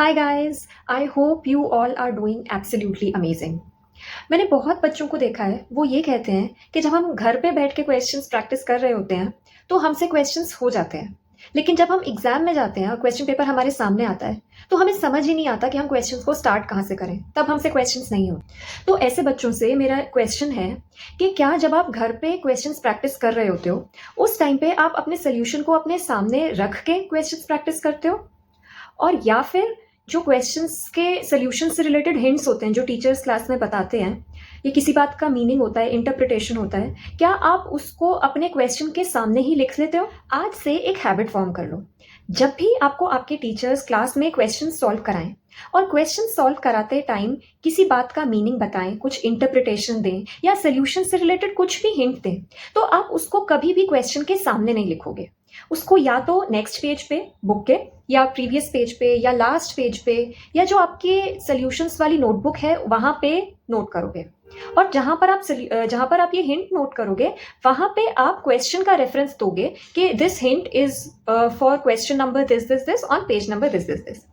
Hi guys, I hope you all are doing absolutely amazing. मैंने बहुत बच्चों को देखा है, वो ये कहते हैं कि जब हम घर पे बैठ के क्वेश्चंस प्रैक्टिस कर रहे होते हैं, तो हमसे क्वेश्चंस हो जाते हैं। लेकिन जब हम एग्जाम में जाते हैं और क्वेश्चन पेपर हमारे सामने आता है, तो हमें समझ ही नहीं आता कि हम क्वेश्चंस को स्टार्ट कहाँ से करें, तब हमसे क्वेश्चंस नहीं होते। तो ऐसे बच्चों से मेरा क्वेश्चन है कि क्या जब आप घर पे क्वेश्चंस प्रैक्टिस कर रहे होते हो, उस टाइम पे आप अपने सोल्यूशन को अपने सामने रख के क्वेश्चंस प्रैक्टिस करते हो? और या फिर जो क्वेश्चंस के सॉल्यूशन से रिलेटेड हिंट्स होते हैं जो टीचर्स क्लास में बताते हैं, ये किसी बात का मीनिंग होता है, इंटरप्रिटेशन होता है, क्या आप उसको अपने क्वेश्चन के सामने ही लिख लेते हो? आज से एक हैबिट फॉर्म कर लो। जब भी आपको आपके टीचर्स क्लास में क्वेश्चन सॉल्व कराएं और क्वेश्चन सॉल्व कराते टाइम किसी बात का मीनिंग बताएं, कुछ इंटरप्रिटेशन दें या सोल्यूशन से रिलेटेड कुछ भी हिंट दें, तो आप उसको कभी भी क्वेश्चन के सामने नहीं लिखोगे। उसको या तो नेक्स्ट पेज पे बुक के, या प्रीवियस पेज पे, या लास्ट पेज पे, या जो आपके सॉल्यूशंस वाली नोटबुक है वहां पे नोट करोगे। और जहां पर आप ये हिंट नोट करोगे, वहां पे आप क्वेश्चन का रेफरेंस दोगे कि this hint is for question number this this this on page number this this this.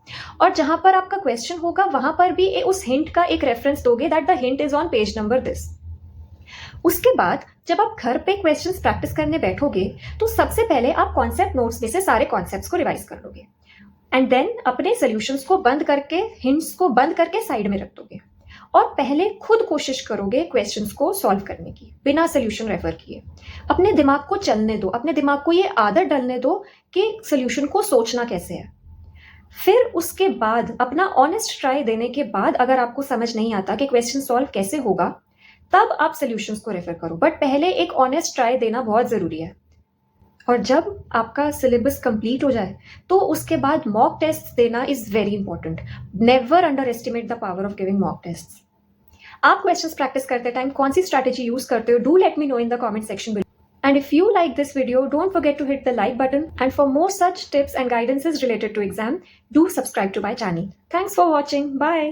और जहां पर आपका क्वेश्चन होगा वहां पर भी उस हिंट का एक रेफरेंस दोगे that the hint is on page number this. उसके बाद जब आप घर पे क्वेश्चंस प्रैक्टिस करने बैठोगे, तो सबसे पहले आप कॉन्सेप्ट नोट्स में से सारे कॉन्सेप्ट्स को रिवाइज कर लोगे एंड देन अपने सॉल्यूशंस को बंद करके, हिंट्स को बंद करके साइड में रख दोगे और पहले खुद कोशिश करोगे क्वेश्चंस को सॉल्व करने की बिना सॉल्यूशन रेफर किए। अपने दिमाग को चलने दो, अपने दिमाग को ये आदत डालने दो कि सॉल्यूशन को सोचना कैसे है। फिर उसके बाद अपना ऑनेस्ट ट्राई देने के बाद अगर आपको समझ नहीं आता कि क्वेश्चन सॉल्व कैसे होगा, तब आप सॉल्यूशंस को रेफर करो, बट पहले एक ऑनेस्ट ट्राई देना बहुत जरूरी है। और जब आपका सिलेबस कंप्लीट हो जाए, तो उसके बाद मॉक टेस्ट देना is very important. Never underestimate the power of giving mock test. आप क्वेश्चंस प्रैक्टिस करते टाइम कौन सी स्ट्रैटेजी यूज करते हो? Do let me know in the comment section below. And if you like this video, don't forget to hit the like button. And for more such tips and guidances related to exam, do subscribe to my channel. Thanks for watching. Bye.